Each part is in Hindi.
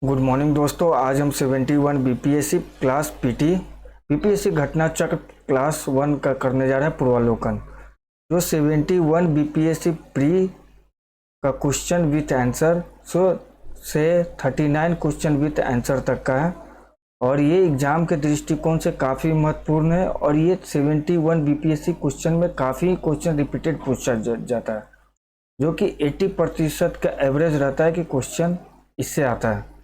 गुड मॉर्निंग दोस्तों। आज हम 71 बीपीएससी क्लास पीटी बीपीएससी घटना चक्र क्लास 1 का करने जा रहे हैं पूर्वावलोकन। जो 71 बीपीएससी प्री का क्वेश्चन विथ आंसर से 39 क्वेश्चन विथ आंसर तक का है और ये एग्जाम के दृष्टिकोण से काफ़ी महत्वपूर्ण है। और ये 71 बीपीएससी क्वेश्चन में काफ़ी क्वेश्चन रिपीटेड पूछा जाता है, जो कि 80% का एवरेज रहता है कि क्वेश्चन इससे आता है।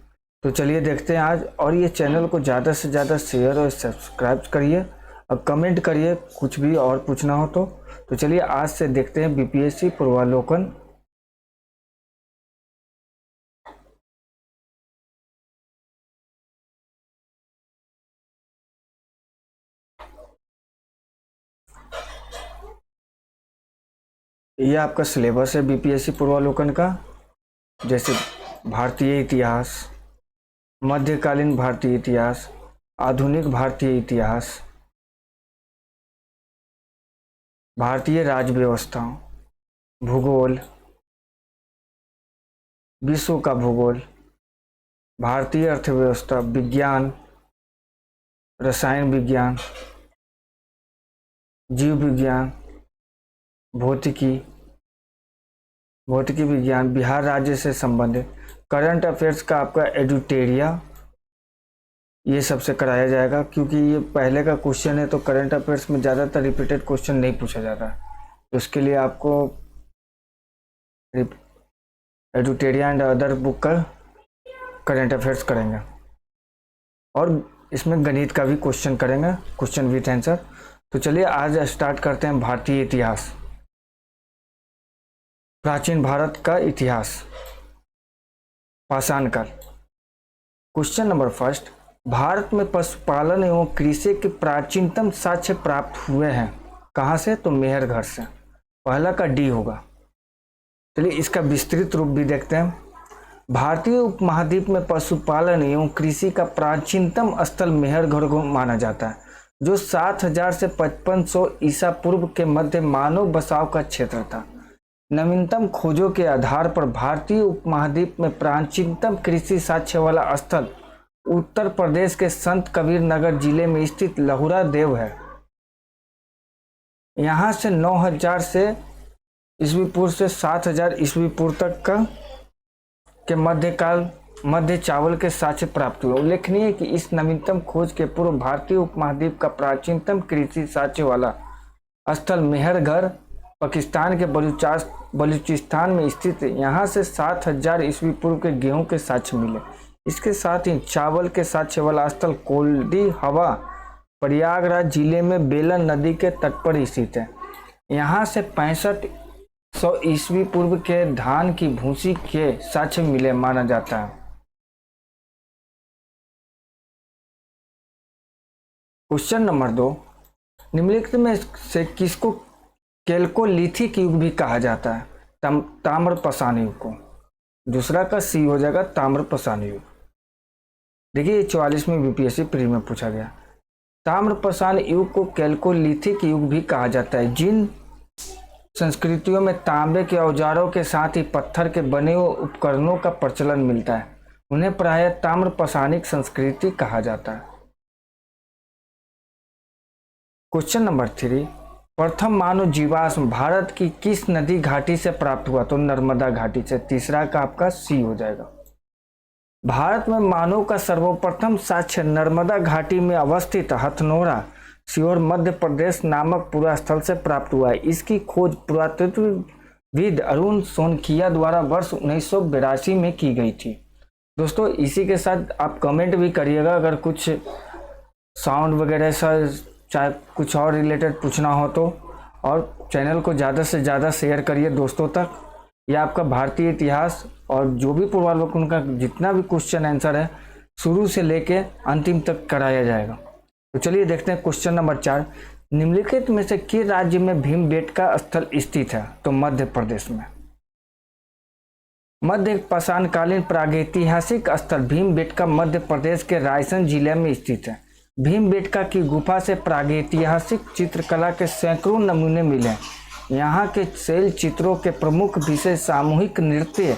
तो चलिए देखते हैं आज। और ये चैनल को ज़्यादा से ज़्यादा शेयर और सब्सक्राइब करिए। अब कमेंट करिए कुछ भी और पूछना हो तो चलिए आज से देखते हैं बीपीएससी पूर्वावलोकन। ये आपका सिलेबस है बीपीएससी पूर्वावलोकन का, जैसे भारतीय इतिहास, मध्यकालीन भारतीय इतिहास, आधुनिक भारतीय इतिहास, भारतीय राज्य व्यवस्था, भूगोल, विश्व का भूगोल, भारतीय अर्थव्यवस्था, विज्ञान, रसायन विज्ञान, जीव विज्ञान, भौतिकी विज्ञान, बिहार राज्य से संबंधित, करंट अफेयर्स का आपका एडिटोरिया, ये सबसे कराया जाएगा क्योंकि ये पहले का क्वेश्चन है। तो करंट अफेयर्स में ज़्यादातर रिपीटेड क्वेश्चन नहीं पूछा जाता, तो उसके लिए आपको एडिटोरिया एंड अदर बुक का करंट अफेयर्स करेंगे और इसमें गणित का भी क्वेश्चन करेंगे, क्वेश्चन विथ आंसर। तो चलिए आज स्टार्ट करते हैं भारतीय इतिहास, प्राचीन भारत का इतिहास, पाषाण काल। क्वेश्चन नंबर फर्स्ट, भारत में पशुपालन एवं कृषि के प्राचीनतम साक्ष्य प्राप्त हुए हैं कहाँ से? तो मेहरगढ़ से। पहला का डी होगा। चलिए इसका विस्तृत रूप भी देखते हैं। भारतीय उपमहाद्वीप में पशुपालन एवं कृषि का प्राचीनतम स्थल मेहरगढ़ को माना जाता है, जो 7000 से 5500 ईसा पूर्व के मध्य मानव बसाव का क्षेत्र था। नवीनतम खोजों के आधार पर भारतीय उपमहाद्वीप में प्राचीनतम कृषि साक्ष्य वाला स्थल उत्तर प्रदेश के संत कबीर नगर जिले में स्थित लहुरा देव है। यहाँ से 9000 से ईस्वी पूर्व से 7000 ईस्वी पूर्व तक का के मध्य चावल के साक्ष्य प्राप्त हुए। उल्लेखनीय है कि इस नवीनतम खोज के पूर्व भारतीय उपमहाद्वीप का प्राचीनतम कृषि साक्ष्य वाला स्थल मेहरगढ़ पाकिस्तान के बलूचिस्तान में स्थित है। यहाँ से 7000 ईस्वी पूर्व के गेहूं के साक्ष्य मिले। इसके साथ ही चावल के साक्ष्य वाला स्थल कोल्डी हवा प्रयागराज जिले में बेलन नदी के तट पर स्थित है। यहाँ से 6500 ईस्वी पूर्व के धान की भूसी के साक्ष्य मिले माना जाता है। क्वेश्चन नंबर 2, निम्नलिखित में से किसको कैल्कोलिथिक युग भी कहा जाता है? ताम्रपाषाण युग को। दूसरा का सी हो जाएगा ताम्रपाषाण युग। देखिए 44वें बीपीएससी प्री में पूछा गया। ताम्रपाषाण युग को कैल्कोलिथिक युग भी कहा जाता है। जिन संस्कृतियों में तांबे के औजारों के साथ ही पत्थर के बने हुए उपकरणों का प्रचलन मिलता है, उन्हें प्रायः ताम्रपाषाणिक संस्कृति कहा जाता है। क्वेश्चन नंबर 3, प्रथम मानव जीवाश्म भारत की किस नदी घाटी से प्राप्त हुआ? तो नर्मदा घाटी से। तीसरा का आपका सी हो जाएगा। भारत में मानव का सर्वप्रथम साक्ष्य नर्मदा घाटी में अवस्थित हथनोरा सीहोर मध्य प्रदेश नामक पूरा स्थल से प्राप्त हुआ है। इसकी खोज पुरातत्वविद अरुण सोनकिया द्वारा वर्ष 1982 में की गई थी। दोस्तों इसी के साथ आप कमेंट भी करिएगा अगर कुछ साउंड वगैरह सा चाहे कुछ और रिलेटेड पूछना हो तो, और चैनल को ज़्यादा से ज़्यादा शेयर करिए दोस्तों तक। यह आपका भारतीय इतिहास और जो भी पूर्वावलोकन का जितना भी क्वेश्चन आंसर है शुरू से लेके अंतिम तक कराया जाएगा। तो चलिए देखते हैं क्वेश्चन नंबर 4, निम्नलिखित में से किस राज्य में भीमबेटका स्थल स्थित है? तो मध्य प्रदेश में। मध्य पाषाणकालीन प्रागैतिहासिक स्थल भीमबेटका मध्य प्रदेश के रायसेन जिले में स्थित है। भीमबेटका की गुफा से प्रागैतिहासिक चित्रकला के सैकड़ों नमूने मिले। यहाँ के शैल चित्रों के प्रमुख विषय सामूहिक नृत्य,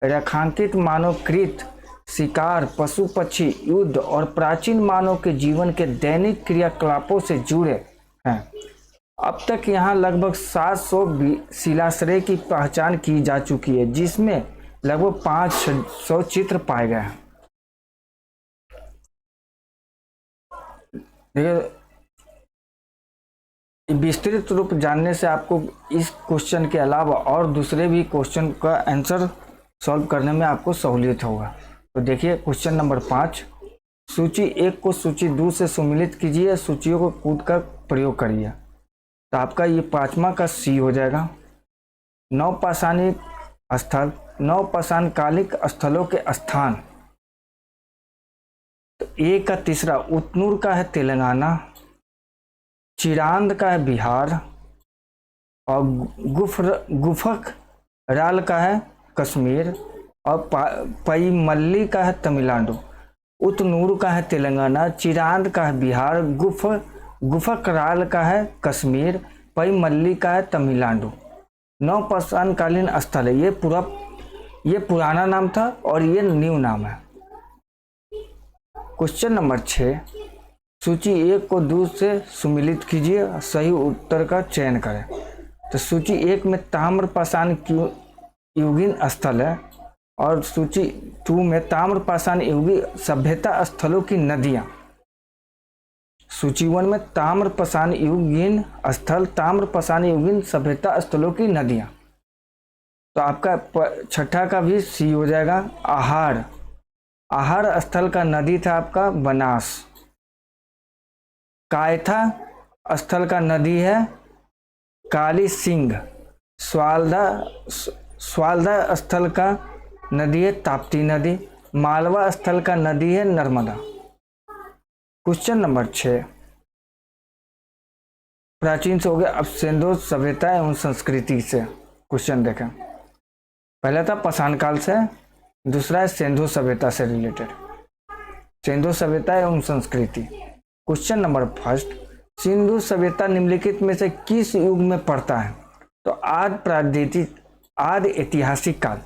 रेखांकित मानवकृत शिकार, पशु पक्षी, युद्ध और प्राचीन मानव के जीवन के दैनिक क्रियाकलापों से जुड़े हैं। अब तक यहाँ लगभग 700 शिलाश्रय की पहचान की जा चुकी है, जिसमें लगभग 500 चित्र पाए गए हैं। देखिए, विस्तृत रूप जानने से आपको इस क्वेश्चन के अलावा और दूसरे भी क्वेश्चन का आंसर सॉल्व करने में आपको सहूलियत होगा। तो देखिए क्वेश्चन नंबर 5, सूची 1 को सूची 2 से सुमिलित कीजिए, सूचियों को कूद कर प्रयोग करिए। तो आपका ये 5वां का सी हो जाएगा। नवपाषाणिक स्थल, नवपाषाणकालिक स्थलों के स्थान। तो ए का तीसरा उतनूर का है तेलंगाना, चिरांद का है बिहार और गुफक राल का है कश्मीर और पईमल्ली का है तमिलनाडु। उतनूर का है तेलंगाना, चिरांद का है बिहार, गुफक राल का है कश्मीर, पईमल्ली का है तमिलनाडु। नवपाषाणकालीन स्थल है, ये पुराना नाम था और ये न्यू नाम है। क्वेश्चन नंबर 6, सूची 1 को 2 से सुमिलित कीजिए, सही उत्तर का चयन करें। तो सूची 1 में ताम्रपाषाण युगीन स्थल है और सूची 2 में ताम्रपाषाण युगीन सभ्यता स्थलों की नदियां। सूची 1 में ताम्रपाषाण युगीन स्थल, ताम्रपाषाण युगीन सभ्यता स्थलों की नदियां। तो आपका 6ठा का भी सी हो जाएगा। आहार स्थल का नदी था आपका बनास। कायथा स्थल का नदी है काली सिंह। स्वाल्दा स्थल का नदी है ताप्ती नदी। मालवा स्थल का नदी है नर्मदा। क्वेश्चन नंबर 6, प्राचीन से हो गया। अब सिंधु सभ्यता एवं संस्कृति से क्वेश्चन देखें। पहला था पाषाण काल से, दूसरा है सिंधु सभ्यता से रिलेटेड, सिंधु सभ्यता एवं संस्कृति। क्वेश्चन नंबर 1, सिंधु सभ्यता निम्नलिखित में से किस युग में पड़ता है? तो आदि ऐतिहासिक काल।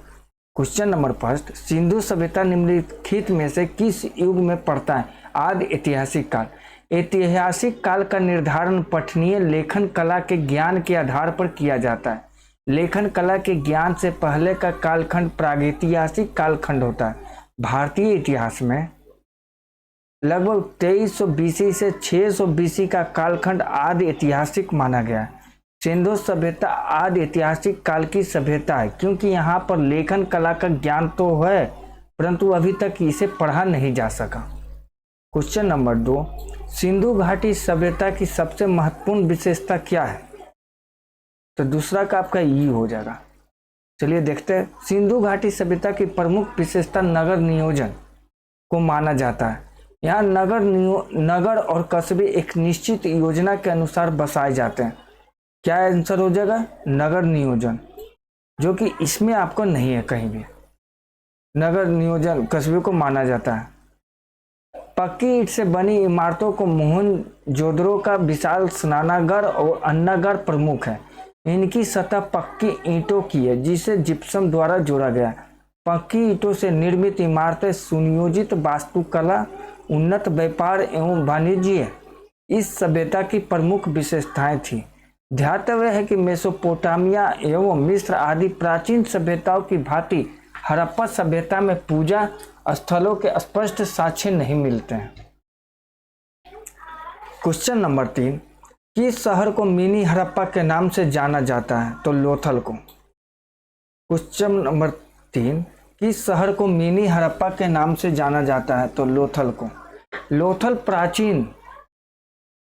क्वेश्चन नंबर 1, सिंधु सभ्यता निम्नलिखित में से किस युग में पड़ता है? आदि ऐतिहासिक काल। ऐतिहासिक काल का निर्धारण पठनीय लेखन कला के ज्ञान के आधार पर किया जाता है। लेखन कला के ज्ञान से पहले का कालखंड प्रागैतिहासिक कालखंड होता है। भारतीय इतिहास में लगभग 2300 BC से 600 BC का कालखंड आदि ऐतिहासिक माना गया है। सिंधु सभ्यता आदि ऐतिहासिक काल की सभ्यता है, क्योंकि यहाँ पर लेखन कला का ज्ञान तो है परंतु अभी तक इसे पढ़ा नहीं जा सका। क्वेश्चन नंबर 2, सिंधु घाटी सभ्यता की सबसे महत्वपूर्ण विशेषता क्या है? तो दूसरा का आपका ई हो जाएगा। चलिए देखते हैं। सिंधु घाटी सभ्यता की प्रमुख विशेषता नगर नियोजन को माना जाता है। यहाँ नगर और कस्बे एक निश्चित योजना के अनुसार बसाए जाते हैं। क्या आंसर हो जाएगा? नगर नियोजन, जो कि इसमें आपको नहीं है कहीं भी। नगर नियोजन कस्बे को माना जाता है। पक्की ईंट से बनी इमारतों को मोहनजोदड़ो का विशाल स्नानागार और अन्नागार प्रमुख है। इनकी सतह पक्की ईंटों की है, जिसे जिप्सम द्वारा जोड़ा गया है। पक्की ईंटों से निर्मित इमारतें सुनियोजित वास्तुकला, उन्नत व्यापार एवं वाणिज्य इस सभ्यता की प्रमुख विशेषताएं थी। ध्यातव्य है कि मेसोपोटामिया एवं मिस्र आदि प्राचीन सभ्यताओं की भांति हड़प्पा सभ्यता में पूजा स्थलों के स्पष्ट साक्ष्य नहीं मिलते हैं। क्वेश्चन नंबर 3, किस शहर को मिनी हड़प्पा के नाम से जाना जाता है? तो लोथल को। क्वेश्चन नंबर 3, किस शहर को मिनी हड़प्पा के नाम से जाना जाता है? तो लोथल को। लोथल प्राचीन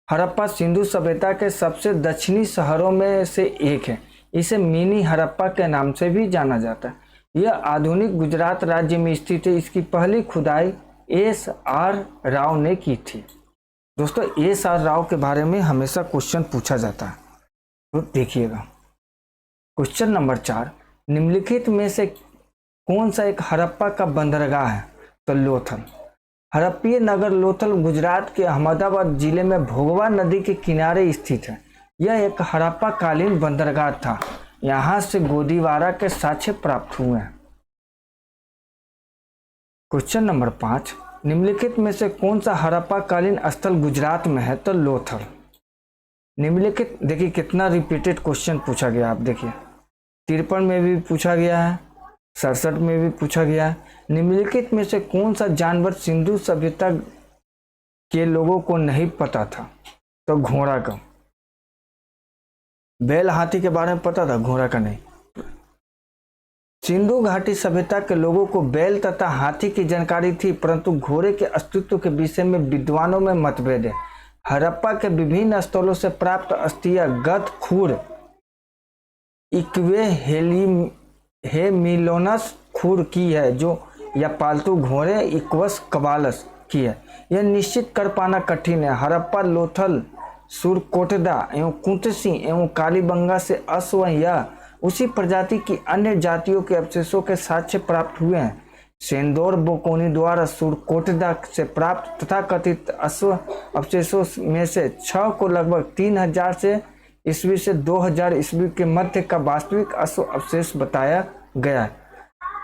हड़प्पा सिंधु सभ्यता के सबसे दक्षिणी शहरों में से एक है। इसे मिनी हड़प्पा के नाम से भी जाना जाता है। यह आधुनिक गुजरात राज्य में स्थित है। इसकी पहली खुदाई S.R. राव ने की थी। दोस्तों, S.R. राव के बारे में हमेशा क्वेश्चन पूछा जाता है, तो देखिएगा। क्वेश्चन नंबर 4, निम्नलिखित में से कौन सा एक हड़प्पा का बंदरगाह है? तो लोथल। हड़प्पीय नगर लोथल गुजरात के अहमदाबाद जिले में भोगवा नदी के किनारे स्थित है। यह एक हड़प्पा कालीन बंदरगाह था। यहाँ से गोदीवारा के साक्ष्य प्राप्त हुए हैं। क्वेश्चन नंबर 5, निम्नलिखित में से कौन सा हड़प्पा कालीन स्थल गुजरात में है? तो लोथल। निम्नलिखित, देखिए कितना रिपीटेड क्वेश्चन पूछा गया, आप देखिए 53 में भी पूछा गया है, 67 में भी पूछा गया है। निम्नलिखित में से कौन सा जानवर सिंधु सभ्यता के लोगों को नहीं पता था? तो घोड़ा का। बैल हाथी के बारे में पता था, घोड़ा का नहीं। सिंधु घाटी सभ्यता के लोगों को बैल तथा हाथी की जानकारी थी, परंतु घोड़े के अस्तित्व के विषय में विद्वानों में मतभेद है। हड़प्पा के विभिन्न स्थलों से प्राप्त अस्थियां गत खुर इक्वे हेमिलोनस खुर की है, जो या पालतू घोड़े इक्वस कबालस की है, यह निश्चित कर पाना कठिन है। हड़प्पा, लोथल, सुरकोटदा एवं कुंतसी एवं कालीबंगा से अश्व या उसी प्रजाति की अन्य जातियों के अवशेषों के साक्ष्य प्राप्त हुए हैं। सेंदोर बोकोनी द्वारा सुरकोटदा से प्राप्त तथाकथित अश्व अवशेषों में से 6 को लगभग 3000 से ईस्वी से 2000 ईस्वी के मध्य का वास्तविक अश्व अवशेष बताया गया है।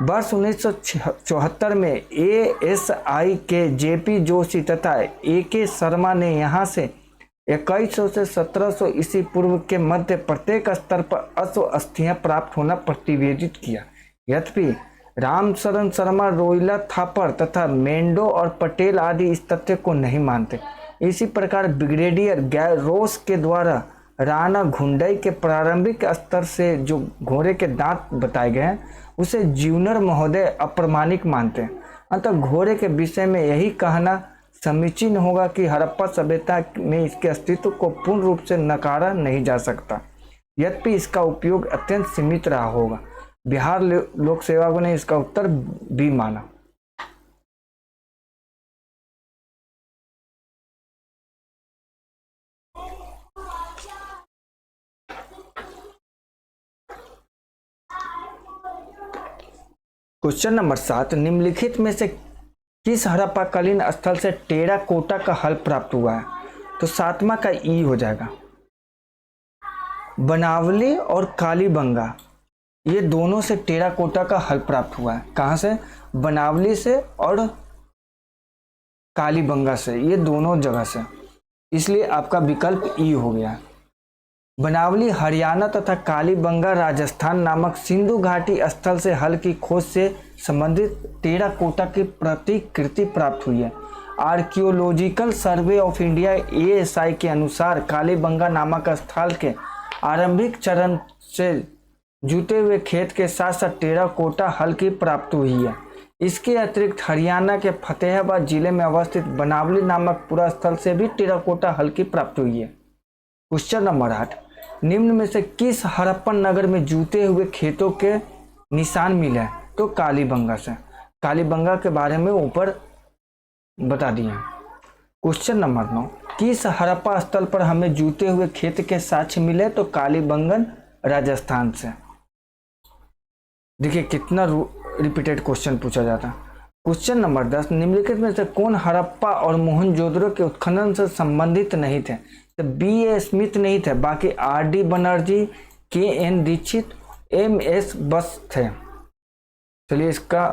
वर्ष 1974 में ASI के JP जोशी तथा AK शर्मा ने यहाँ से 2100 से 1700 ईस्वी पूर्व के मध्य प्रत्येक स्तर पर अश्व अस्थियां प्राप्त होना प्रतिवेदित किया। यद्यपि रामशरण शर्मा, रोइला थापर तथा मेंडो और पटेल आदि इस तथ्य को नहीं मानते। इसी प्रकार ब्रिगेडियर गैरोस के द्वारा राणा घुंडई के प्रारंभिक स्तर से जो घोड़े के दांत बताए गए हैं उसे जीवनर महोदय अप्रमाणिक मानते हैं। अतः घोड़े के विषय में यही कहना समीचीन होगा कि हड़प्पा सभ्यता में इसके अस्तित्व को पूर्ण रूप से नकारा नहीं जा सकता, यद्यपि इसका उपयोग अत्यंत सीमित रहा होगा। बिहार लोक सेवा ने इसका उत्तर बी माना। क्वेश्चन नंबर 7, निम्नलिखित में से किस हड़प्पाकालीन स्थल से टेराकोटा का हल प्राप्त हुआ है? तो 7वां का ई हो जाएगा। बनावली और कालीबंगा, ये दोनों से टेराकोटा का हल प्राप्त हुआ है। कहाँ से? बनावली से और कालीबंगा से, ये दोनों जगह से, इसलिए आपका विकल्प ई हो गया। बनावली हरियाणा तथा कालीबंगा राजस्थान नामक सिंधु घाटी स्थल से हल की खोज से संबंधित टेराकोटा की प्रतिकृति प्राप्त हुई है। Archaeological survey of India ASI के अनुसार कालीबंगा नामक स्थल के आरंभिक चरण से जुटे हुए खेत के साथ साथ टेराकोटा हल की प्राप्ति हुई है। इसके अतिरिक्त हरियाणा के फतेहाबाद जिले में अवस्थित बनावली नामक पूरा स्थल से भी टेराकोटा हल की प्राप्ति हुई है। क्वेश्चन नंबर 8, निम्न में से किस हड़प्पन नगर में जूते हुए खेतों के निशान मिले हैं? तो कालीबंगा से। कालीबंगा के बारे में ऊपर बता दिए। क्वेश्चन नंबर 9, किस हड़प्पा स्थल पर हमें जूते हुए खेत के साक्ष्य मिले? तो कालीबंगन राजस्थान से। देखिए कितना रिपीटेड क्वेश्चन पूछा जाता है। क्वेश्चन नंबर 10, निम्नलिखित में से कौन हड़प्पा और मोहनजोदड़ो के उत्खनन से संबंधित नहीं थे? तो BA स्मिथ नहीं थे, बाकी RD Banerjee, KN Dixit, MS बस थे। चलिए इसका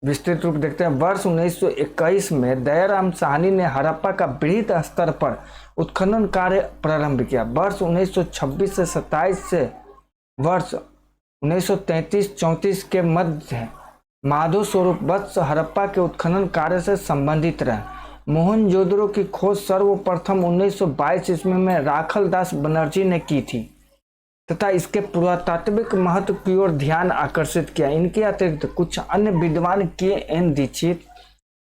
विस्तृत रूप देखते हैं। वर्ष 1921 में दयाराम साहनी ने हड़प्पा का बृहद स्तर पर उत्खनन कार्य प्रारंभ किया। वर्ष 1926 से 27 से वर्ष 1933-34 के मध्य माधो स्वरूप वत्स हड़प्पा के उत्खनन कार्य से संबंधित रहे। मोहनजोदड़ो की खोज सर्वप्रथम 1922 ईस्वी में राखल दास बनर्जी ने की थी तथा इसके पुरातात्विक महत्व की ओर ध्यान आकर्षित किया। इनके अतिरिक्त कुछ अन्य विद्वान KN Dikshit,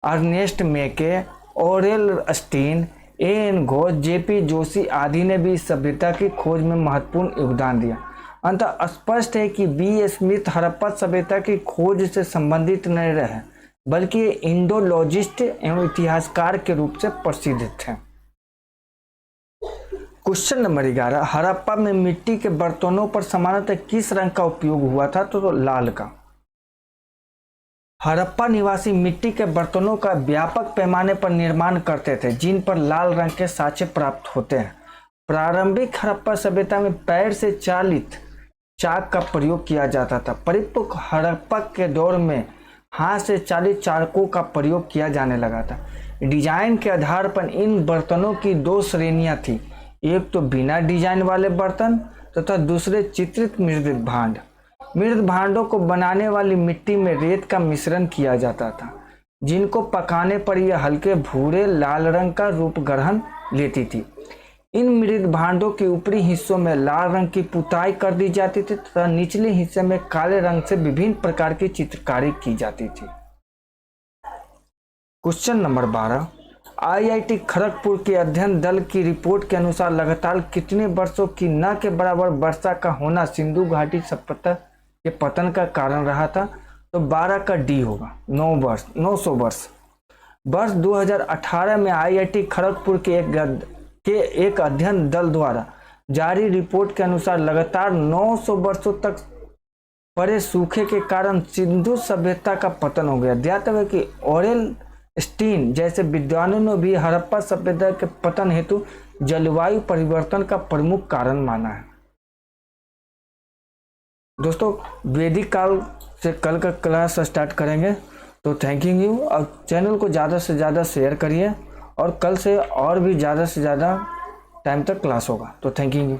Ernest Mackay, Aurel Stein, AN Ghosh, JP Joshi आदि ने भी इस सभ्यता की खोज में महत्वपूर्ण योगदान दिया। अतः स्पष्ट है कि BA स्मिथ हड़प्पा सभ्यता की खोज से संबंधित नहीं रहे, बल्कि इंडोलॉजिस्ट एवं इतिहासकार के रूप से प्रसिद्ध थे। क्वेश्चन नंबर 11, हड़प्पा में मिट्टी के बर्तनों पर सामान्यतः किस रंग का उपयोग हुआ था? तो लाल का। हड़प्पा निवासी मिट्टी के बर्तनों का व्यापक पैमाने पर निर्माण करते थे, जिन पर लाल रंग के साँचे प्राप्त होते हैं। प्रारंभिक हड़प्पा सभ्यता में पैर से चालित चाक का प्रयोग किया जाता था। परिपक्व हड़प्पा के दौर में हाथ से चालित चाकू का प्रयोग किया जाने लगा था। डिजाइन के आधार पर इन बर्तनों की दो श्रेणियां थी, एक तो बिना डिजाइन वाले बर्तन तथा दूसरे चित्रित मृत भांड। मृत भांडों को बनाने वाली मिट्टी में रेत का मिश्रण किया जाता था, जिनको पकाने पर यह हल्के भूरे लाल रंग का रूप ग्रहण लेती थी। इन मृत भांडों के ऊपरी हिस्सों में लाल रंग की पुताई कर दी जाती थी तथा निचले हिस्से में काले रंग से विभिन्न प्रकार की चित्रकारी की जाती थी। क्वेश्चन नंबर 12, आईआईटी खड़गपुर के अध्ययन दल की रिपोर्ट के अनुसार लगातार कितने वर्षों की न के बराबर वर्षा का होना सिंधु घाटी सभ्यता के पतन का कारण रहा था? तो 12 का डी होगा, 900 वर्ष। वर्ष 2018 में आईआईटी खड़गपुर के एक अध्ययन दल द्वारा जारी रिपोर्ट के अनुसार लगातार 900 वर्षों तक पड़े सूखे के कारण सिंधु सभ्यता का पतन हो गया। ध्यातव्य है कि ओरेल स्टीन जैसे विद्वानों ने भी हड़प्पा सभ्यता के पतन हेतु जलवायु परिवर्तन का प्रमुख कारण माना है। दोस्तों, वैदिक काल से कल का क्लास स्टार्ट करेंगे, तो थैंक यू। और चैनल को ज़्यादा से ज़्यादा शेयर करिए और कल से और भी ज़्यादा से ज़्यादा टाइम तक क्लास होगा। तो थैंक यू।